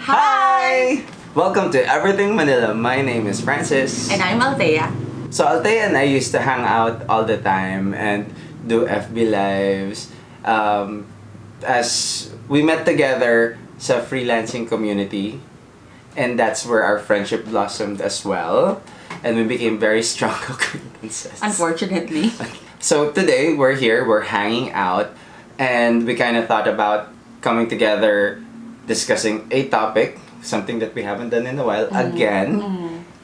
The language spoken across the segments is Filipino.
Hi! Welcome to Evrythng MNL. My name is Francis. And I'm Althea. So Althea and I used to hang out all the time and do FB lives. As we met together sa freelancing community, and that's where our friendship blossomed as well. And we became very strong acquaintances. Unfortunately. So today we're here, we're hanging out, and we kind of thought about coming together, discussing a topic, something that we haven't done in a while, again.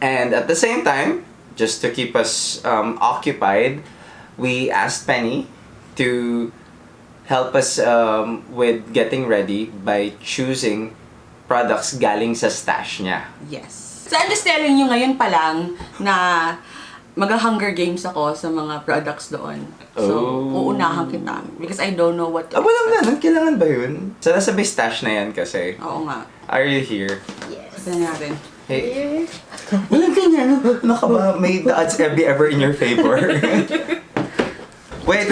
And at the same time, just to keep us occupied, we asked Penny to help us with getting ready by choosing products galing sa stash niya. Yes. So I'm just telling you ngayon pa lang na mag-Hunger Games ako sa mga products doon. So, uunahan kita. Because I don't know what to Walang ganun. Kailangan ba yun? So, nasa may stash na yan kasi. Oo nga. Are you here? Yes. Tignan natin. Hey. Walang ganyan. Naka ba? May the odds be ever in your favor? Wait.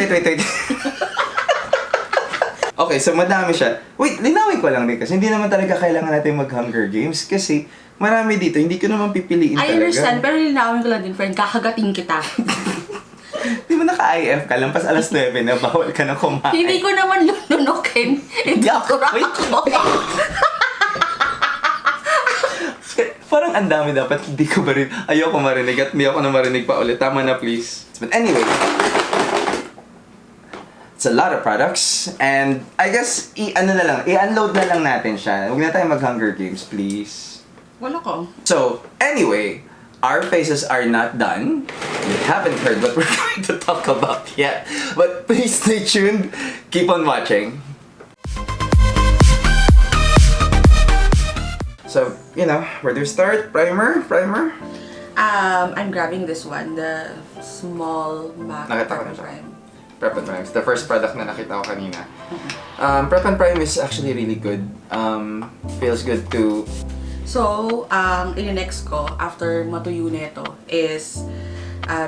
Okay, so madami siya. Wait, linawin ko lang din kasi hindi naman talaga kailangan natin mag-Hunger Games kasi marami dito, hindi ko naman pipiliin talaga. I understand, pero linawin ko lang din, friend, kakagating kita. Di ba naka-IF ka? Lampas alas 9 na, bawal ka na kumain. Hindi ko naman lununukin. Hindi ako ako. Parang ang dami dapat, hindi ko ba rin, ayoko marinig at hindi ako na marinig pa ulit. Tama na, please. But anyway, it's a lot of products, and I guess, i-unload na lang natin siya. Huwag na tayo mag-Hunger Games, please. Wala ko. So, anyway, our faces are not done. You haven't heard what we're going to talk about yet. But please stay tuned. Keep on watching. So, where do we start? Primer? I'm grabbing this one, the small MAC Nakita ko na siya. Prime. Prep and Prime. It's the first product na nakita ko kanina. Prep and Prime is actually really good. Feels good to... So, in-next ko, after matuyo nito, is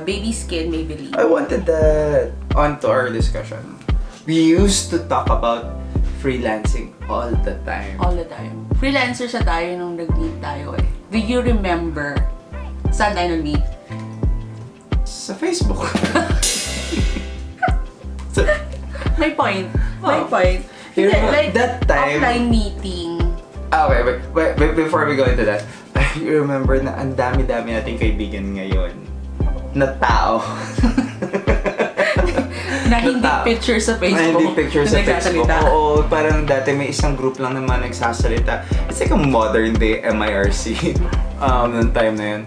Baby Skin Maybelline. I wanted that. On to our discussion. We used to talk about freelancing all the time. All the time. Freelancer siya tayo nung nag-meet tayo eh. Do you remember saan tayo nag-meet? Sa Facebook. My point. Like, that time... offline meeting. Okay, but before we go into that, I remember na ang dami-dami nating kaibigan ngayon na tao. na hindi picture sa Facebook. Na hindi picture sa Facebook. Oo, parang dati may isang group lang naman nagsasalita. It's like a modern day MIRC noong time na yun.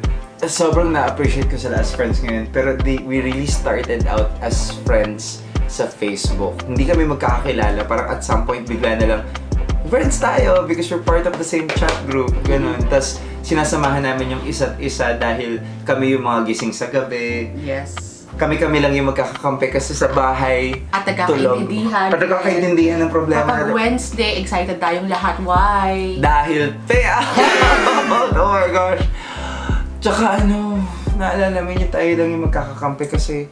Sobrang na-appreciate ko sila as friends ngayon. Pero we really started out as friends sa Facebook. Hindi kami magkakakilala. Parang at some point bigla na lang, friends tayo because we're part of the same chat group. Ganun. Tapos sinasamahan namin yung isa't isa dahil kami yung mga gising sa gabi. Yes. Kami lang yung magkakakampi kasi sa bahay. At nagkakaintindihan. At nagkakaintindihan ng problema. Kapag Wednesday, excited tayong lahat. Why? Dahil Thea! Oh my gosh! Tsaka naalala mo niyo tayo lang yung magkakakampi kasi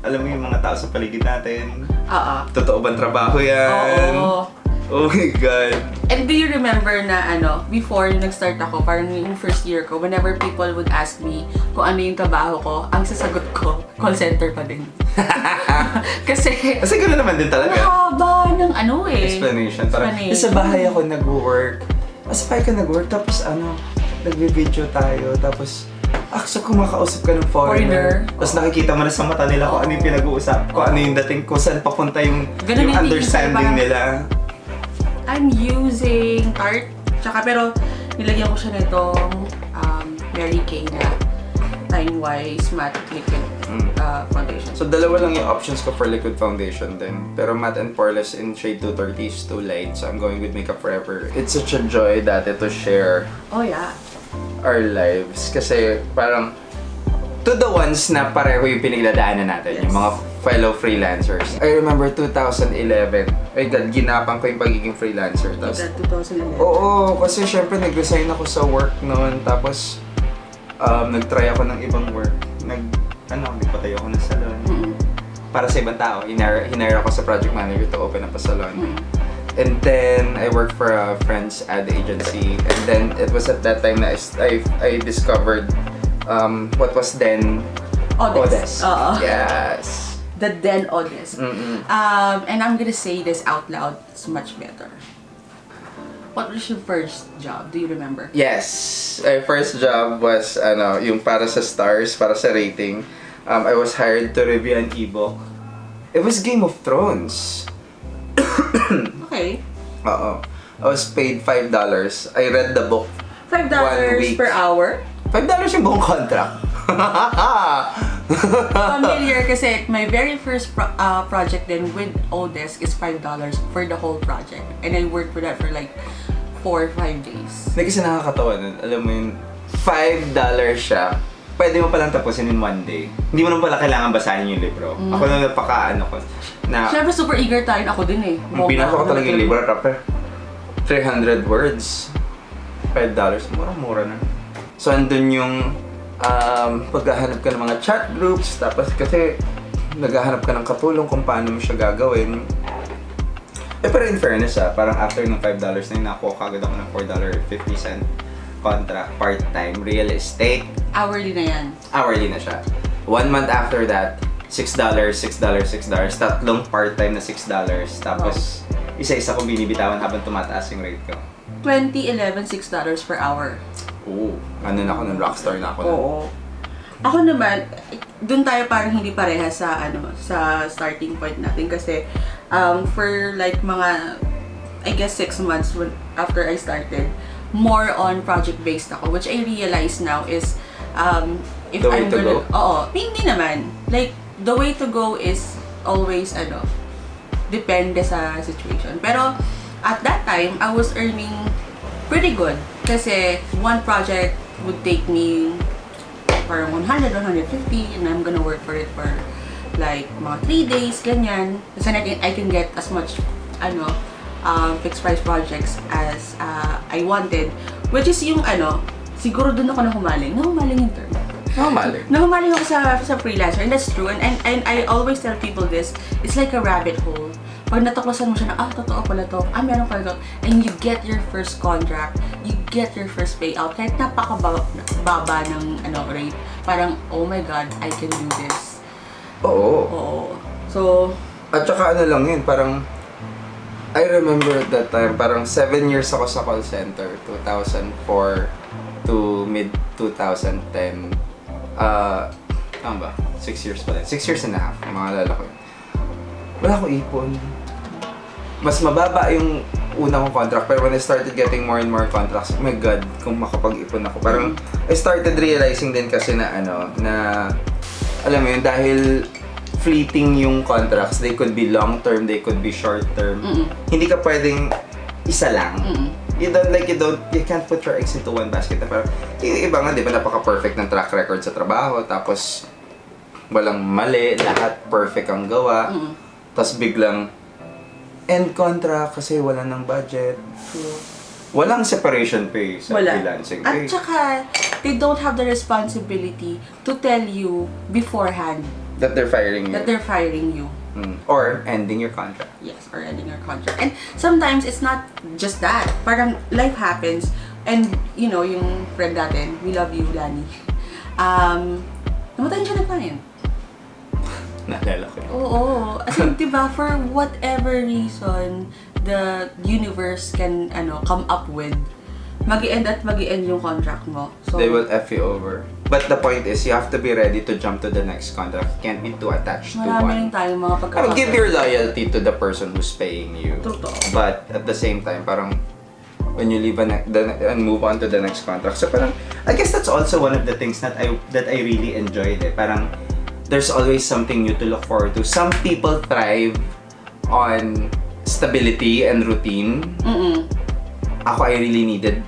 alam mo yung mga tao sa paligid natin. Totoo bang trabaho yan? Oo. Oh my God. And do you remember na before nag-start ako, parang yung first year ko, whenever people would ask me kung ano yung trabaho ko, ang sasagot ko, call center pa din. Kasi gano'n naman din talaga. mahaba ng Explanation. Parang, sa bahay ako nag-work. Sa bahay ka nag-work, tapos nagbe-video tayo, tapos so kumakausap ka ng foreigner. Tapos nakikita mo na sa mata nila kung ano yung pinag-uusap, kung ano yung dating, kung saan papunta yung understanding nila. I'm using Tarte, pero nilagyan ko siya nitong Mary Kay na Time-Wise Matte Liquid Foundation. So dalawa lang yung options ko for liquid foundation din. Pero matte and poreless in shade 230 is too light, so I'm going with Makeup Forever. It's such a joy dati to share our lives. Kasi parang to the ones na pareho yung pinagdadaanan natin, yung mga fellow freelancers. I remember 2011. Ay God, ginapang ko yung pagiging freelancer. Tapos, 2011? Oo, kasi syempre nag-resign ako sa work noon. Tapos, nag-try ako ng ibang work. Nagpatay ako ng salon. Para sa ibang tao. Hinire ako sa project manager to open up a salon. And then I worked for a friend's ad agency. And then it was at that time that I discovered what was then Odes. Yes. The then Odes. And I'm gonna say this out loud. It's much better. What was your first job? Do you remember? Yes. My first job was yung para sa stars, para sa rating. I was hired to review an ebook. It was Game of Thrones. Okay. Oo. I was paid $5. I read the book $5 1 week. per hour? $5 yung buong contract. Familiar kasi my very first project then with Odesk is $5 for the whole project. And I worked for that for like 4 or 5 days. Hindi kasi nakakatawa nun. Alam mo yun, $5 siya. Pwede mo palang tapusin in 1 day. Hindi mo naman pala kailangan basahin yung libro. Ako na ko. Siyempre super eager tayo. Ako din eh. Binasa ko talaga yung libro. 300 words. $5. Mura-mura na. So, andun yung paghahanap ka ng mga chat groups. Tapos kasi naghahanap ka ng katulong kung paano mo siya gagawin. Pero in fairness parang after ng $5 na yun, nakuha kagad ako ng $4.50 contract, part-time, real estate. Hourly na yan. Hourly na siya. 1 month after that, $6, tatlong part-time na $6. Tapos, isa-isa kong binibitawan habang tumataas yung rate ko. 2011, $6 per hour. Oo. Ano na ako nun, rockstar na ako nun. Oo. Ako naman, dun tayo parang hindi pareha sa sa starting point natin kasi for like mga I guess 6 months after I started, more on project-based ako, which I realize now is if the way I'm to gonna... go? Oo, hindi naman. Like, the way to go is always, depende sa situation. Pero, at that time, I was earning pretty good. Kasi, one project would take me parang 100, 150, and I'm gonna work for it for like mga 3 days, ganyan. Kasi I can get as much, fixed price projects as I wanted. Which is yung siguro dun ako nahumaling yung term. Nahumaling ako sa freelancer, and that's true. And I always tell people this, it's like a rabbit hole. Pag natuklasan mo siya na, totoo pala to, meron pala to, and you get your first contract, you get your first payout, kahit napakababa ng rate, parang, oh my God, I can do this. Oo. So, at saka lang yun, parang, I remember at that time, parang 7 years ako sa call center, 2004 to mid-2010. Tama ba? 6 years pa din. 6 years and a half, mga lalaki. Wala akong ipon. Mas mababa yung una kong contract, pero when I started getting more and more contracts, oh my God, kung makapag-ipon ako. Parang, I started realizing din kasi na alam mo yun, dahil fleeting yung contracts, they could be long-term, they could be short-term. Hindi ka pwedeng isa lang. You can't put your eggs into one basket. Parang, iba nga, di ba, napaka-perfect ng track record sa trabaho, tapos walang mali, lahat perfect ang gawa. Tapos biglang end contract kasi wala ng budget. Walang separation pay sa freelancing pay. At saka, they don't have the responsibility to tell you beforehand that they're firing you. Or ending your contract. Yes, or ending your contract. And sometimes it's not just that. Parang life happens, and yung friend natin, we love you, Lani. Namatayin siya ng client. Naalala ko. Oo. As in, diba, for whatever reason the universe can come up with, mag-i-end yung contract mo. So, they will F you over. But the point is, you have to be ready to jump to the next contract. You can't be too attached to one. Marami rin tayong mga pagkakataon. Give your loyalty to the person who's paying you. Totoo. But at the same time, parang when you leave and move on to the next contract. So parang, I guess that's also one of the things that I really enjoyed. Parang, there's always something new to look forward to. Some people thrive on stability and routine. Ako, I really needed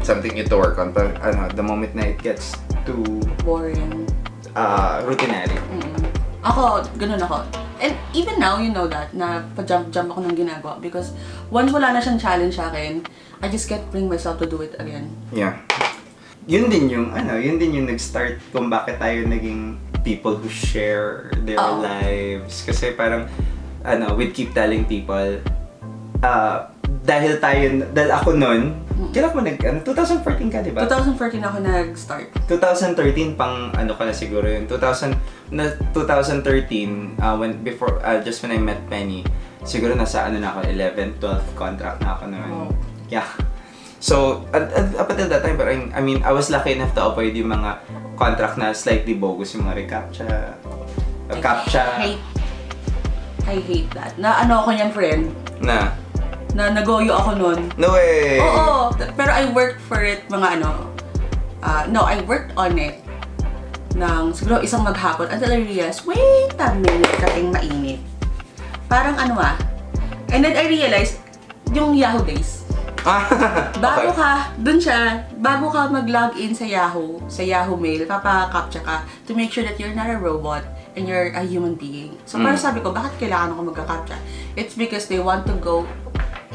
something new to work on. But the moment na it gets too boring, routinary. Ako, ganun ako. And even now, you know that, na pa-jump ako ng ginagawa. Because once wala na siyang challenge sa akin, I just can't bring myself to do it again. Yeah. Yun din yung nag-start kung bakit tayo naging people who share their lives. Kasi parang, we'd keep telling people, dahil ako nun, kailan mo 2014 ka, di ba? 2014 ako nag-start. 2013 pang ano ka na siguro yun. 2013 just when I met Penny, siguro nasa ano na ako 11th, 12th contract na ako noon. Oh. Yeah. So up until that time, but I mean I was lucky enough to avoid yung mga contract na slightly bogus, yung mga recaptcha. I hate that. Na ano ako niyan, friend? Na nagoyo ako nun. No way! Oo, pero I worked for it I worked on it siguro isang maghapon until I realized, wait a minute, kating mainit. Parang and then I realized, yung Yahoo days. Bago ka mag-log in sa Yahoo Mail, papa-captcha ka to make sure that you're not a robot and you're a human being. So parang sabi ko, bakit kailangan ako magka-captcha? It's because they want to go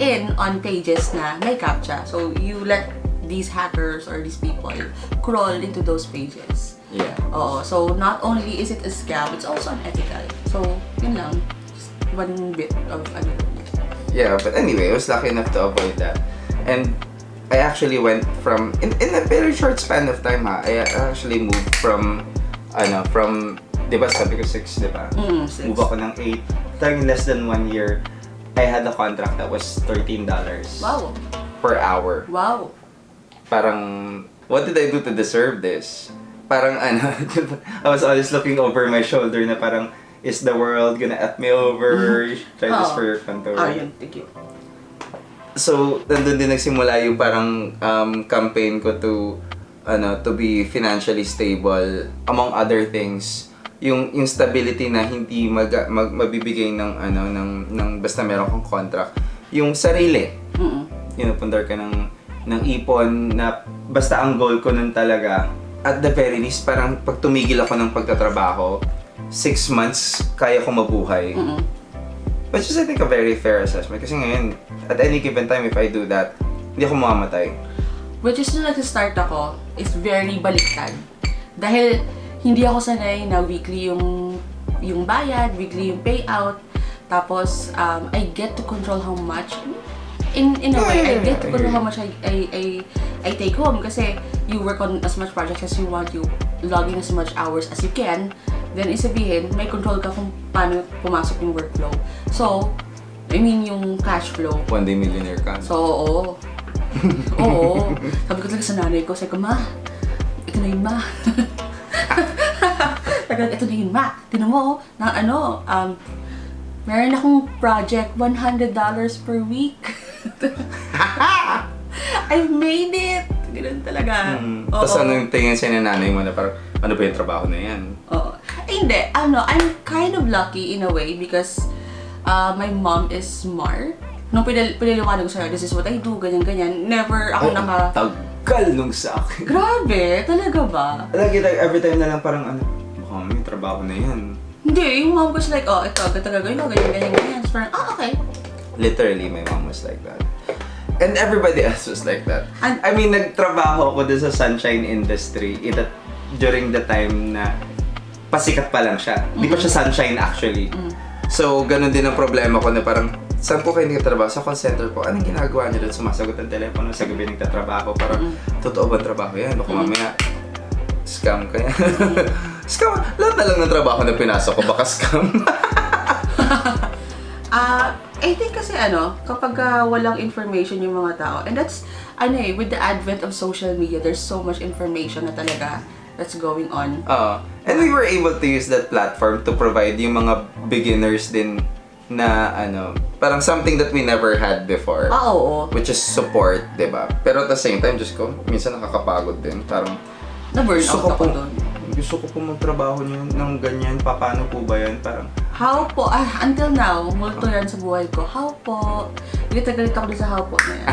in on pages na may captcha. So you let these hackers or these people crawl into those pages. Yeah. Oo. So not only is it a scam, it's also unethical. So yun lang. Just one bit of Yeah, but anyway, I was lucky enough to avoid that. And I actually went from in a very short span of time I actually moved from 'di ba sabi ko 6, 'di ba? 6. Move ako ng 8. Tayong less than 1 year, I had a contract that was $13 Wow. per hour. Wow. Parang, what did I do to deserve this? Parang I was always looking over my shoulder na parang, is the world gonna F me over? Try this for your Panoorin. Yun. Thank you. So, nandun din nagsimula yung parang campaign ko to be financially stable, among other things. Yung stability na hindi mabibigay ng basta meron kang contract. Yung sarili. Pinupundar ka ng ipon na basta ang goal ko nun talaga, at the very least, parang pag tumigil ako ng pagtatrabaho, 6 months, kaya ko mabuhay. Which is, I think, a very fair assessment. Kasi ngayon, at any given time, if I do that, hindi ako mamamatay. Which is, nung nag-start ako, is very baliktad. Dahil, hindi ako sanay na weekly yung bayad, weekly yung payout. Tapos, I get to control how much, in a way, I get to control how much I take home. Kasi, you work on as much projects as you want, you log in as much hours as you can. Then, isabihin, may control ka kung paano pumasok yung workflow. So, I mean, yung cash flow. One day millionaire ka. So, oo. Oo. Sabi ko talaga sa nanay ko, sabi ko, ma, ito na yun, ma. Ito na yun, ma. Tinan mo, meron akong project, $100 per week. I've made it! Ganun talaga. Tapos ano yung tingin sa nanay mo na parang, ano ba yung trabaho na yan? Oo. Hindi, I'm kind of lucky in a way because my mom is smart. Nung pinaliwanag ko sa'yo, this is what I do, ganyan-ganyan. Never ako Tagal nung sa akin. Grabe, talaga ba? Lagi every time na lang parang baka may trabaho na yan. Hindi, yung mom was like, ito, gagawin ko, ganyan. So parang, okay. Literally, my mom was like that. And everybody else was like that. I mean, nagtrabaho ako dun sa sunshine industry during the time na pasikat pa lang siya. Hindi pa siya sunshine actually. So, ganun din ang problema ko na parang, saan po kayo nagtatrabaho? Sa call center po. Anong ginagawa niyo doon? Sumasagot ang telepono sa gabi nagtatrabaho. Parang, totoo ba trabaho yan? Baka mamaya, scam ka yan. Scam? Lahat na lang ng trabaho na pinasok ko, baka scam. I think kasi kapag walang information yung mga tao, and that's, with the advent of social media, there's so much information na talaga that's going on. And we were able to use that platform to provide yung mga beginners din na parang something that we never had before. Oo. Which is support, diba? Pero at the same time, just ko, minsan nakakapagod din. Parang, na-burn out ako doon. Gusto ko po magtrabaho niyo ng ganyan, paano po ba yan? Parang, how po? Until now, multo yan sa buhay ko. How po? Galit ako sa how po na yan.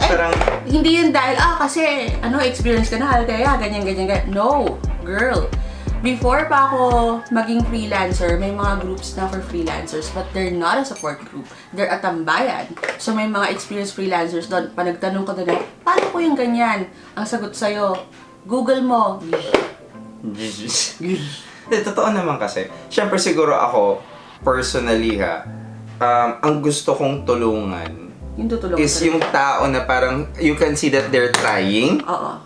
parang, hindi yun dahil, kasi, experience ka na, Althea, ganyan. No, girl. Before pa ako maging freelancer, may mga groups na for freelancers, but they're not a support group. They're a tambayan. So may mga experienced freelancers doon. Pag nagtanong ko doon, paano po yung ganyan? Ang sagot sa'yo, Google mo. Totoo naman kasi. Siyempre siguro ako, personally ang gusto kong tulungan Yung tutulungan is yung tao na parang you can see that they're trying, Oo.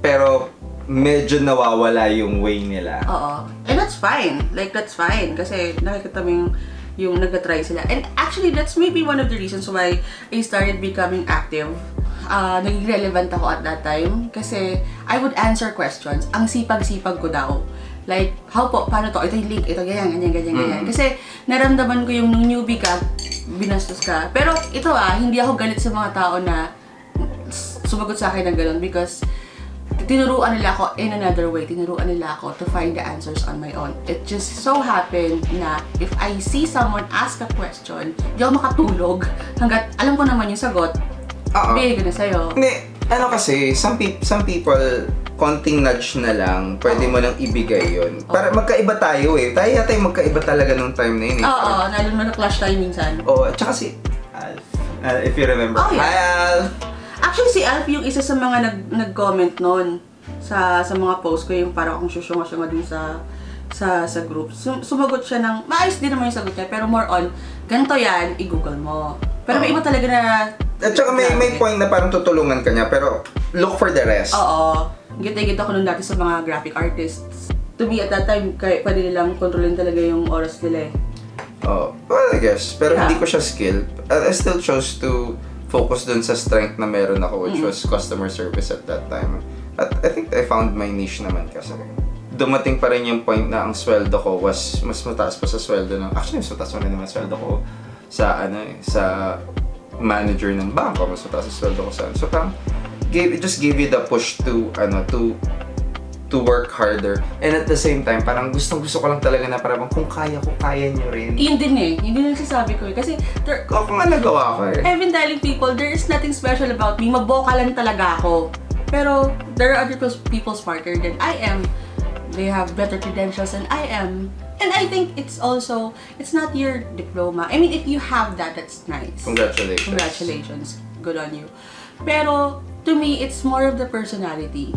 pero medyo nawawala yung way nila. Oo. And that's fine. Like, that's fine. Kasi nakikita mo yung nag-try sila. And actually, that's maybe one of the reasons why I started becoming active. Naging relevant ako at that time. Kasi I would answer questions. Ang sipag-sipag ko daw. Like, how po, paano to? Ito yung link, ito, ganyan. Kasi naramdaman ko yung nung newbie ka, binastos ka. Pero ito hindi ako galit sa mga tao na sumagot sa akin ng ganun because tinuruan nila ako in another way. Tinuruan nila ako to find the answers on my own. It just so happened na if I see someone ask a question, di ako makatulog hanggat alam ko naman yung sagot, bigay ko na sa'yo. Hindi, kasi, some people, konting nudge na lang, pwede mo nang ibigay yun. Para magkaiba tayo Tayo yata yung magkaiba talaga nung time na yun Oo, lalo na na-clash tayo minsan. Oo, at saka si Alf. If you remember. Oh, yeah. Hi, Alf! Actually, si Alf yung isa sa mga nag-comment noon sa mga post ko, yung parang akong susyunga-syunga dun sa group. Sumagot siya ng, maayos din naman yung sagot niya, pero more on, ganito yan, i-google mo. Pero may iba talaga na... At saka may point na parang tutulungan ka niya, pero look for the rest. Oo. Gita-gita ko nun dati sa mga graphic artists. To me, at that time, pwede nilang kontrolin talaga yung oras nila Oh, well, I guess. Pero hindi ko siya skill. I still chose to focus dun sa strength na meron ako, which was customer service at that time. At I think I found my niche naman kasi. Dumating pa rin yung point na ang sweldo ko was mas mataas pa sa sweldo ng... Actually, mas mataas pa rin naman sweldo ko sa sa manager ng bangko. Mas mataas sa sweldo ko sa... So parang, it just gave you the push to work harder. And at the same time, parang gusto ko lang talaga na parang kung kaya ko, kaya nyo rin. Yun din yun din nagsasabi ko Kasi, Kung nga nagawa ko I've been telling people, there is nothing special about me. Mabokalan talaga ako. Pero, there are other people smarter than I am. They have better credentials than I am. And I think it's not your diploma. I mean, if you have that, that's nice. Congratulations. Good on you. Pero, to me, it's more of the personality.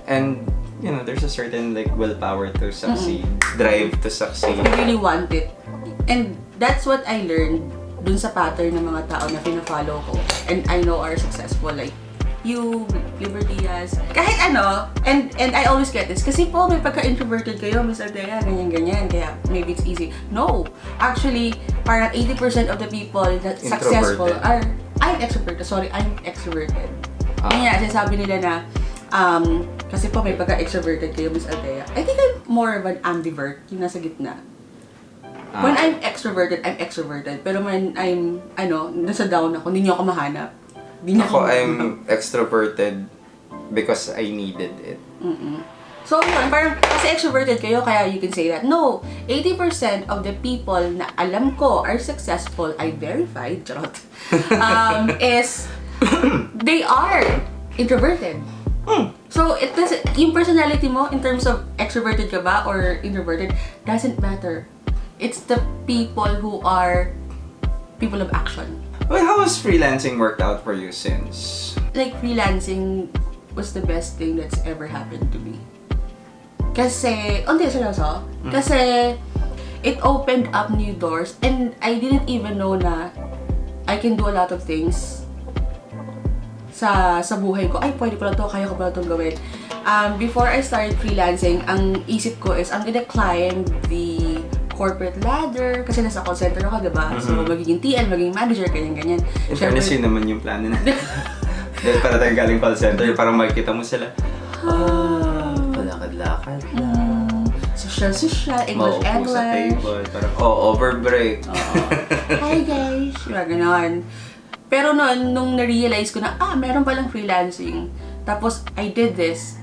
And, there's a certain willpower to succeed, drive to succeed. You really want it. And that's what I learned dun sa pattern ng mga tao na pina-follow ko. And I know are successful. Like, you, Diaz, kahit and I always get this, kasi po may pagka-introverted kayo, Miss Althea, ganyan, kaya maybe it's easy. No! Actually, parang 80% of the people that successful are, I'm extroverted. Yun nga, sinasabi nila na, kasi po may pagka-extroverted kayo, Miss Althea. I think I'm more of an ambivert, yung nasa gitna. When I'm extroverted, I'm extroverted. Pero when I'm, nasa down ako, hindi niyo ako mahanap. I'm extroverted because I needed it. So, parang kasi extroverted kayo, kaya you can say that. No, 80% of the people na alam ko are successful, I verified, charot, is they are introverted. So, yung personality mo, in terms of extroverted ka ba or introverted, doesn't matter. It's the people who are people of action. Well, how has freelancing worked out for you since? Like, freelancing was the best thing that's ever happened to me. Kasi, seryoso? Kasi, it opened up new doors and I didn't even know na I can do a lot of things sa buhay ko. Ay, pwede pala to, kaya ko pala itong gawin. Before I started freelancing, ang isip ko is, I'm gonna climb the corporate ladder, kasi nasa call center ako, diba? So, magiging TL, magiging manager, ganyan-ganyan. In fairness, yun naman yung plano na. Dahil para tayo galing call center, parang makikita mo sila, palakad-lakad lang. Social, Maupo English. sa table, parang, over break. Hi guys! Ganon. Pero nung na-realize ko na, meron palang freelancing. Tapos, I did this.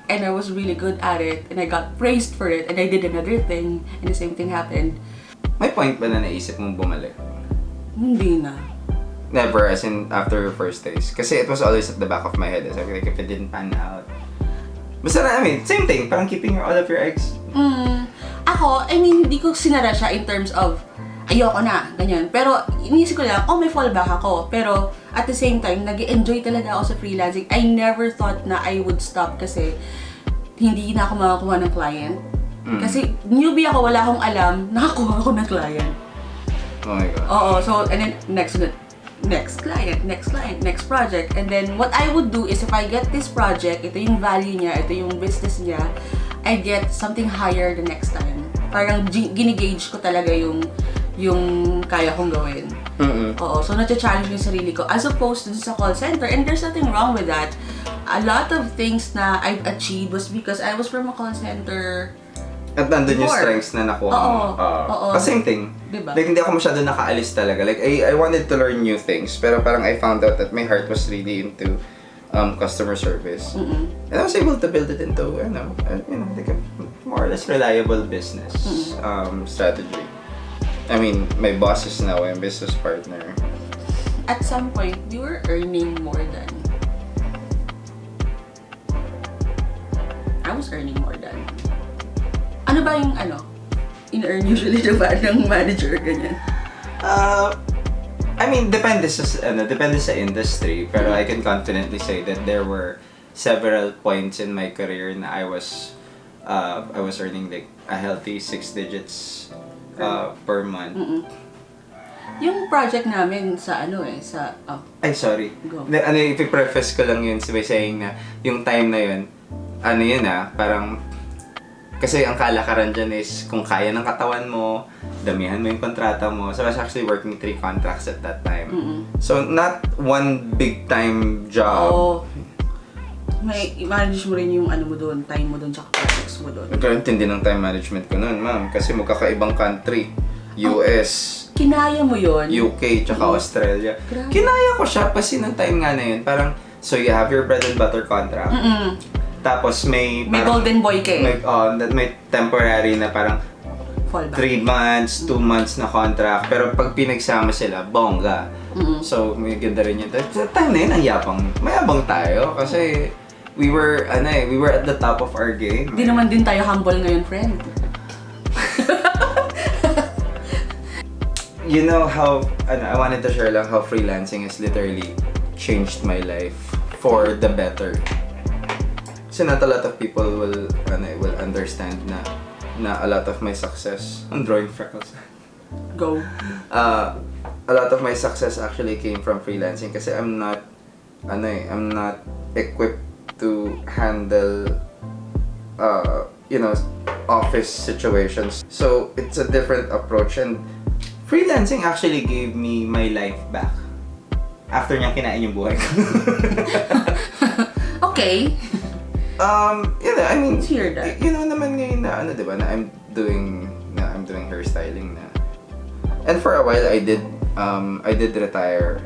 And I was really good at it, and I got praised for it, and I did another thing, and the same thing happened. May point ba na naisip mong bumalik? Hindi na. Never, as in after your first days. Kasi it was always at the back of my head. As like if it didn't pan out. Basta same thing. Parang keeping all of your eggs. Ako, hindi ko sinara siya in terms of, ayoko na, ganyan. Pero, iniisip ko lang, may fallback ako. Pero, at the same time, nag-enjoy talaga ako sa freelancing. I never thought na I would stop kasi hindi na ako makakuha ng client. Kasi, newbie ako, wala akong alam, nakakuha ako ng client. Oh my God. Oo, so, and then next client, next project. And then, what I would do is if I get this project, ito yung value niya, ito yung business niya, I get something higher the next time. Parang ginigauge ko talaga yung kaya kong gawin. Oo, so na-challenge yung sarili ko as opposed to sa call center. And there's nothing wrong with that. A lot of things na I've achieved was because I was from a call center. At nandun yung Before. strengths na nakuha mo. Oo. Same thing. Diba? Like, hindi ako masyado nakaalis talaga. Like, I wanted to learn new things. Pero parang I found out that my heart was really into customer service. And I was able to build it into, like a more or less reliable business strategy. I mean, my boss is now a business partner. At some point, we were earning more than... I was earning more than... Ano ba yung in-earn usually diba ng manager, ganyan? I mean, depende sa industry. Pero I can confidently say that there were several points in my career na I was earning like a healthy 6 digits per month. Yung project namin sa Ay, sorry. Go. I-preface ko lang yun by saying na yung time na yun, parang kasi ang kalakaran dyan is kung kaya ng katawan mo, damihan mo yung kontrata mo. So I was actually working 3 contracts at that time. So not one big time job. Oo. May i-manage mo rin yung mo doon, time mo doon, tsaka projects mo doon. Nagkaintindi ng time management ko noon, ma'am. Kasi magkakaibang country. US, Kinaya mo yun? UK, tsaka Australia. Grabe. Kinaya ko siya kasi ng time nga na yun. Parang, so you have your bread and butter contract. Tapos may golden boy ka eh. May temporary na parang Fallback. 3 months, 2 months na contract. Pero pag pinagsama sila, bongga. So may ganda rin yun. Sa time na yun, mayabang tayo. Kasi we were at the top of our game. Di naman din tayo humble ngayon, friend. You know how, I wanted to share lang how freelancing has literally changed my life for the better. So not a lot of people will understand na a lot of my success, I'm drawing freckles. Go. A lot of my success actually came from freelancing kasi I'm not equipped to handle office situations. So it's a different approach, and freelancing actually gave me my life back. After niyang kinain yung buhay ko. Okay. I mean, Hear that. You know naman ngayon na diba, na I'm doing hairstyling na. And for a while I did retire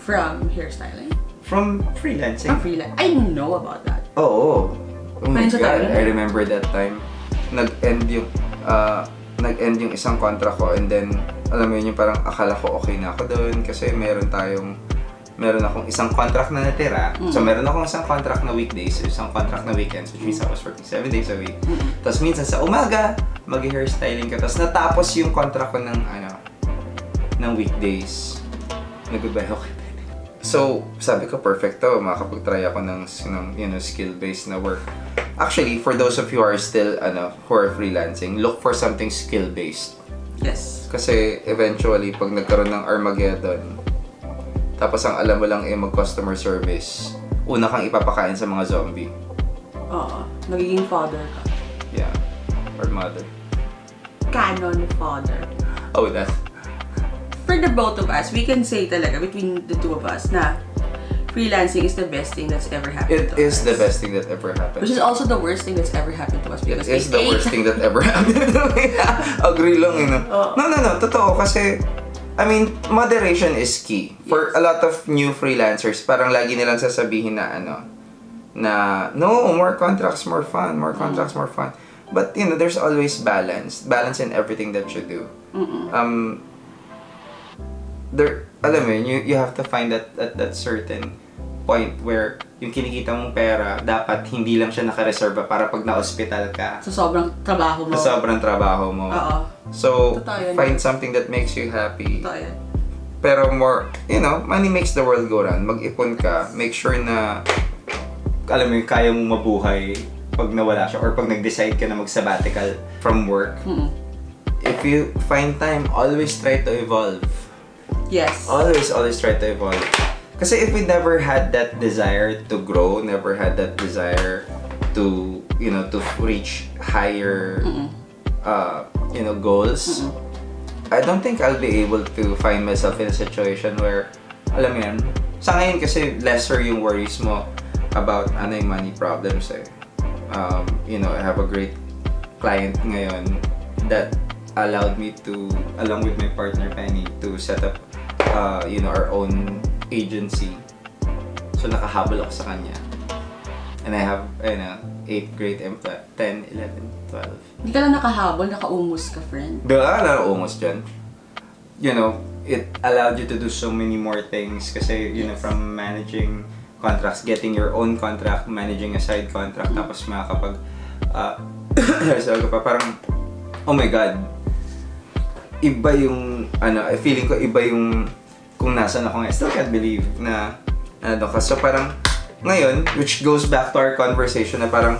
From hairstyling? from freelancing. Freelance. I know about that. Oo. Oh my Friends God, tayo. I remember that time. Nag-end yung isang contract ko, and then alam mo yun, yung parang akala ko okay na ako doon kasi meron akong isang contract na natira. So meron akong isang contract na weekdays, isang contract na weekends, which means I was working 7 days a week. Tapos minsan sa umaga, mag-hairstyling ka. Tapos natapos yung contract ko ng weekdays. Nag-goodbye ako. So, sabi ko, perfecto, makakapag-try ako ng skill-based na work. Actually, for those of you who are still, who are freelancing, look for something skill-based. Yes. Kasi eventually, pag nagkaroon ng Armageddon, tapos ang alam mo lang mag-customer service, una kang ipapakain sa mga zombie. Oo. Nagiging father ka. Yeah. Or mother. Canon father. Oh, that. For the both of us, we can say talaga, between the two of us, na freelancing is the best thing that's ever happened It to is us. the best thing that ever happened. Which is also the worst thing that's ever happened to us. It Because is the worst thing that ever happened to me. Agree lang, Oh. No. Totoo, kasi I mean, moderation is key. For a lot of new freelancers, parang lagi nilang sasabihin na no, more contracts, more fun, more contracts, more fun. But there's always balance in everything that you do. Alam mo yun, you have to find that certain point where yung kinikita mong pera, dapat hindi lang siya nakareserva para pag na-hospital ka. Sa sobrang trabaho mo. Sa sobrang trabaho mo. Oo. So, Totoo yun. find something that makes you happy. Totoo yan. Pero more, money makes the world go round. Mag-ipon ka. Make sure na, alam mo yun, kaya mong mabuhay pag nawala siya or pag nag-decide ka na mag-sabbatical from work. If if you find time, always try to evolve. Yes. Always try to evolve. Kasi if we never had that desire to grow, never had that desire to, to reach higher, goals, I don't think I'll be able to find myself in a situation where, alam mo yan, sa ngayon kasi lesser yung worries mo about yung money problems eh. I have a great client ngayon that allowed me to, along with my partner Penny, to set up our own agency. So nakahabol ako sa kanya. And I have 8th grade, 10, 11, 12. Hindi ka lang nakahabol, nakaumos ka, friend. Diba? Almost dyan. It allowed you to do so many more things kasi, from managing contracts, getting your own contract, managing a side contract, tapos makakapag, parang, oh my God, iba yung, feeling ko iba yung, kung nasan ako ngayon. I still can't believe na, so parang, ngayon, which goes back to our conversation na parang,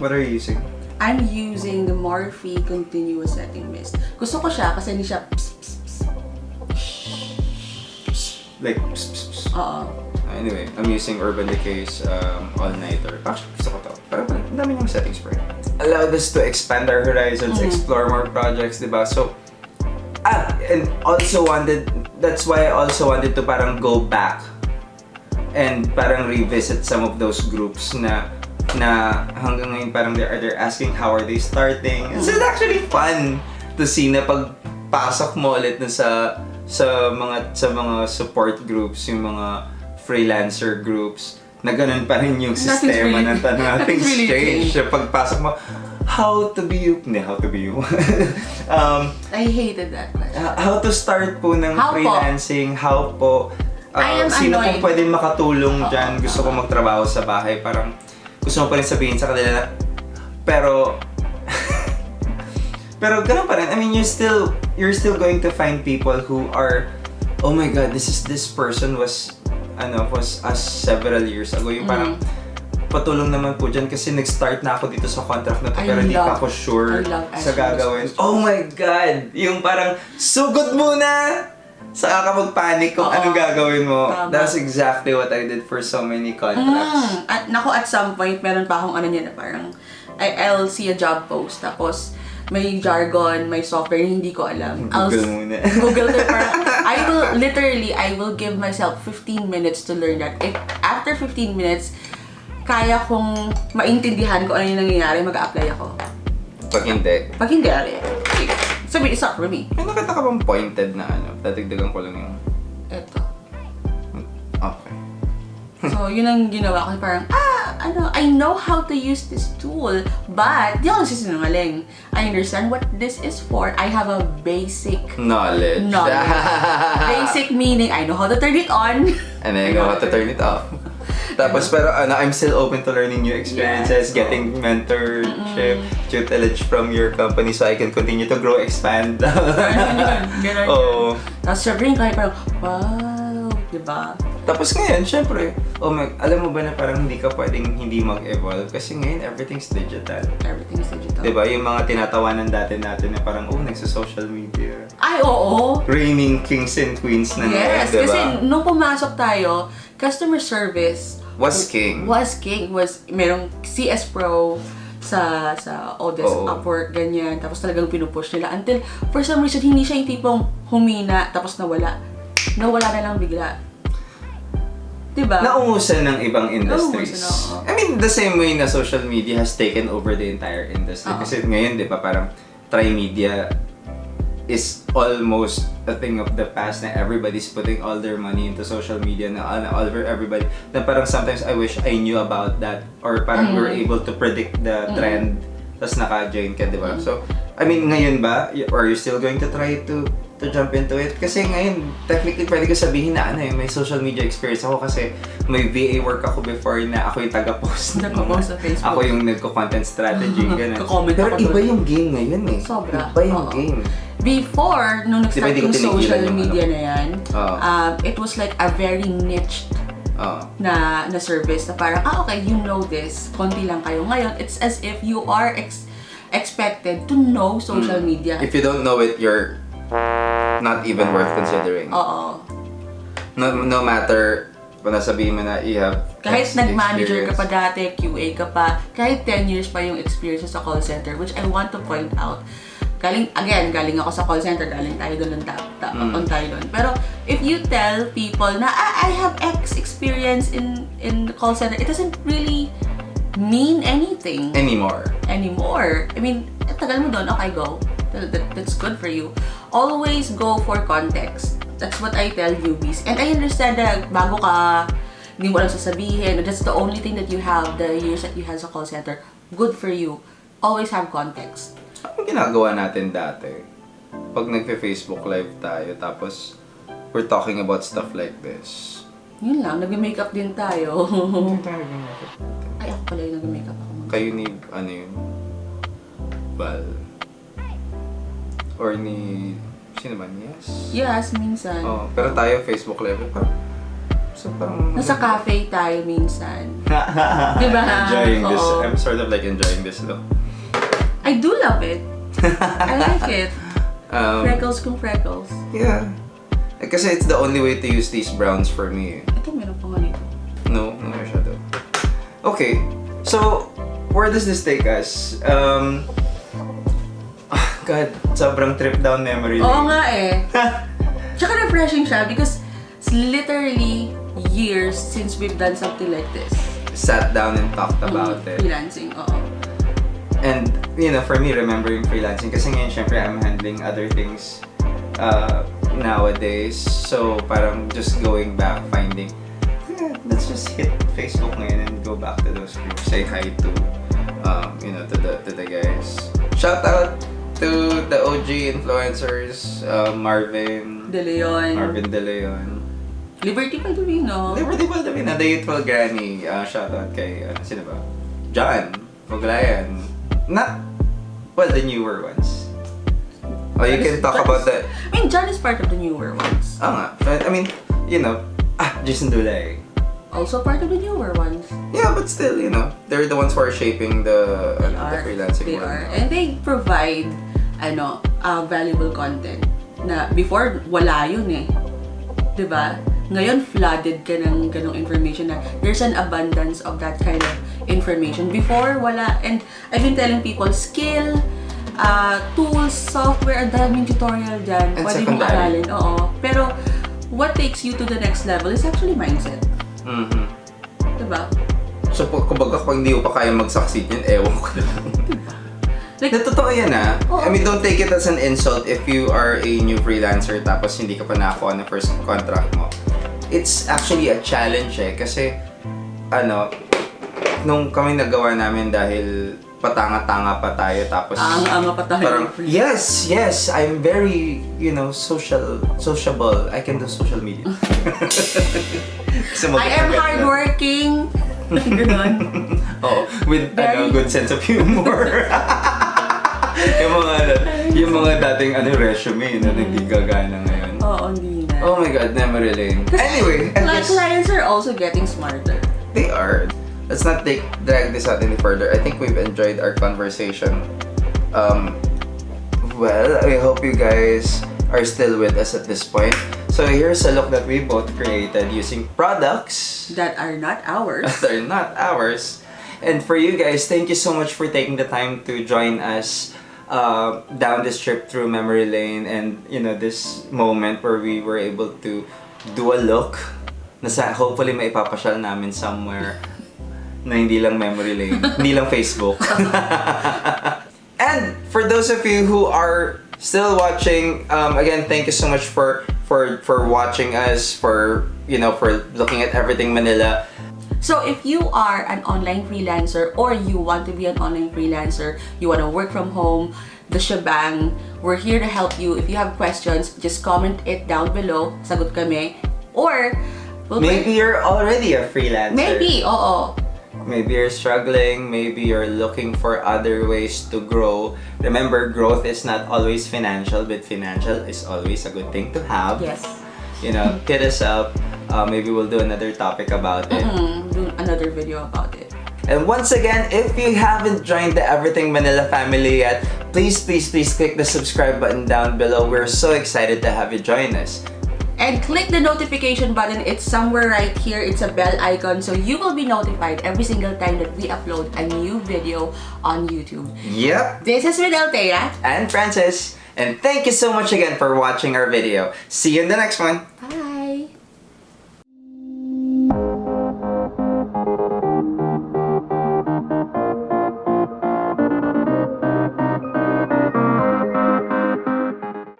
what are you using? I'm using the Morphe Continuous Setting Mist. Gusto ko siya kasi hindi siya Like, Oo. Anyway, I'm using Urban Decay's All-Nighter. Actually, gusto ko to. Parang ang dami niyang setting spray. Allowed us to expand our horizons, explore more projects, diba? So, and also that's why I also wanted to parang go back and parang revisit some of those groups na hanggang ngayon parang they're asking how are they starting. It's actually fun to see na pagpasok mo ulit na sa mga support groups, yung mga freelancer groups, na ganun pa rin yung sistema ng tanong. Nothing's really changed. So, pagpasok mo, how to be you. I hated that question. How to start po ng freelancing, how po, I am sino annoyed. pong pwedeng makatulong dyan, gusto ko magtrabaho sa bahay, parang gusto mo pa rin sabihin sa kanila na, pero ganun pa rin. I mean, you're still going to find people who are, oh my God, this person was us several years ago. Yung parang patulong naman po dyan kasi nag-start na ako dito sa contract na to pero hindi pa ako sure sa gagawin. Oh my God! Yung parang, sugod muna! Saka ka mag-panic kung anong gagawin mo. Tama. That's exactly what I did for so many contracts. At some point, meron pa akong na parang, I'll see a job post, tapos may jargon, may software na hindi ko alam. Google muna. Google ko parang, I will give myself 15 minutes to learn that. If after 15 minutes, kaya kong maintindihan ko ano yung nangyayari, mag-a-apply ako. Pag hindi, Sabi, it's not for me. may nakita ka bang pointed na Tatigdagan ko lang yung, Eto. okay. So, yun ang ginawa ko. Parang, I know how to use this tool, but di ako nagsisinungaling. I understand what this is for. I have a basic Knowledge. basic meaning, I know how to turn it on. And then I know how to turn it off. Tapos pero I'm still open to learning new experiences, getting mentorship, tutelage from your company so I can continue to grow, expand. Ganun. Oh. Tapos syempre yung kahit parang, wow, diba? Tapos ngayon, syempre, alam mo ba na parang hindi ka pwedeng hindi mag-evolve kasi ngayon everything's digital. Everything's digital. Diba? Yung mga tinatawanan dati natin na parang, nagsa-social media. Ay, oo! Reigning kings and queens na Yes, diba? kasi nung pumasok tayo, customer service Was king. Merong CS Pro sa Odesk, Oo. Upwork, ganyan. Tapos talagang pinupush nila until for some reason hindi siya yung tipong humina tapos nawala na lang bigla. Diba? Naungusan ng ibang industries. Naungusan, oo. I mean, the same way na social media has taken over the entire industry. Kasi ngayon, di ba, parang tri-media is almost a thing of the past na everybody's putting all their money into social media na all over everybody. Na parang sometimes I wish I knew about that or parang we were able to predict the trend tapos naka-join ka, di ba? So, I mean, ngayon ba? Or are you still going to try to jump into it? Kasi ngayon, technically, pwede ko sabihin na may social media experience ako kasi may VA work ako before na ako yung taga-post. Nagko-post sa Facebook. Ako yung nagko-content strategy, gano'n. Ko-comment Pero ako iba doon. yung game ngayon eh. Sobra. Iba yung game. Before, nung Di ba, nag-start hindi ko yung tinigilan social yung media na yan, it was like a very niche na service na parang, okay, you know this, konti lang kayo. Ngayon, it's as if you are expected to know social media. If you don't know it, you're not even worth considering. Oo. No matter kung nasabihin mo na you have Kahit nag-manager ka experience. pa dati, QA ka pa, kahit 10 years pa yung experience sa call center, which I want to point out. Galing ako sa call center, galing tayo doon on tayo doon. Pero if you tell people na I have X experience in the call center, it doesn't really mean anything Anymore. I mean, tagal mo doon, okay, go. That's good for you. Always go for context. That's what I tell newbies. And I understand na bago ka, hindi mo alam sasabihin, that's the only thing that you have, the years that you have sa call center. Good for you. Always have context. Anong ginagawa natin dati? Pag nagpe-Facebook live tayo, tapos we're talking about stuff like this. Yun lang, nag-makeup din tayo. Ay, ako pala yung nag-makeup ako. Kayo ni, ano yun? Val. Or ni, sino ba? Yes? Yes, minsan. Oh, pero tayo Facebook live. Parang Nasa cafe tayo minsan. Diba? Enjoying this. Oo. I'm sort of like enjoying this look. I do love it. I like it. Um, Freckles kung freckles. Yeah. Kasi it's the only way to use these browns for me. Ito, meron pa nga nito. No masyado. Okay. So, where does this take us? God, sobrang trip down memory lane. Oo nga eh. Tsaka refreshing siya because it's literally years since we've done something like this. Sat down and talked about it. Freelancing, oo. And, you know, for me, remembering freelancing, kasi ngayon, syempre, I'm handling other things nowadays. So, parang just going back, finding, let's just hit Facebook ngayon and go back to those groups. Say hi to, you know, to the guys. Shout out to the OG influencers, Marvin De Leon. Liberty Filipino. Liberty Filipino, the youthful granny. Shout out kay, sino ba? John Paglayan. Not, well, the newer ones. Oh, you can talk about that. I mean, John is part of the newer ones. Nga. I mean, you know, Jason Dulay. Also part of the newer ones. Yeah, but still, you know, they're the ones who are shaping the freelancing They world. are. And they provide, valuable content. Na before, wala yun eh. Diba? Ngayon, flooded ka ng ganong information na there's an abundance of that kind of information. Before, wala. And I've been telling people, skill, tools, software, ang daming tutorial dyan. And Pwede mong secondary. aralin. Oo. Pero, what takes you to the next level is actually mindset. Mm-hmm. Diba? So, kumbaga, kung hindi mo pa kaya mag-succeed yun, ewan ko na lang. Like, Totoo yan Oo. I mean, don't take it as an insult if you are a new freelancer tapos hindi ka pa nakakuha ng first contract mo. It's actually a challenge kasi nung kami nagawa namin dahil patanga-tanga pa tayo tapos ang pa tayo. parang yes, I'm very, you know, sociable. I can do social media. I am hardworking. Ganon. Oh, with Very- good sense of humor. yung mga dating resume na hindi gagana ngayon. Oo, hindi na. Oh my God, memory lane. Anyway, at least Clients are also getting smarter. they are. Let's not drag this out any further. I think we've enjoyed our conversation. Well, I hope you guys are still with us at this point. So here's a look that we both created using products That are not ours. that are not ours. And for you guys, thank you so much for taking the time to join us down this trip through memory lane, and you know, this moment where we were able to do a look na hopefully maipapasyal namin somewhere na hindi lang memory lane, hindi lang Facebook. And for those of you who are still watching, again, thank you so much for watching us, for looking at Evrythng Manila. So if you are an online freelancer or you want to be an online freelancer, you want to work from home, the shebang, we're here to help you. If you have questions, just comment it down below. Sagot kami. Or, Maybe you're already a freelancer. Maybe, oo. Maybe you're struggling, maybe you're looking for other ways to grow. Remember, growth is not always financial, but financial is always a good thing to have. Yes. You know, hit us up. Maybe we'll do another topic about it. Do another video about it. And once again, if you haven't joined the Evrythng Manila family yet, please click the subscribe button down below. We're so excited to have you join us. And click the notification button. It's somewhere right here. It's a bell icon, so you will be notified every single time that we upload a new video on YouTube. Yep. This is with Althea And Francis. And thank you so much again for watching our video. See you in the next one. Bye.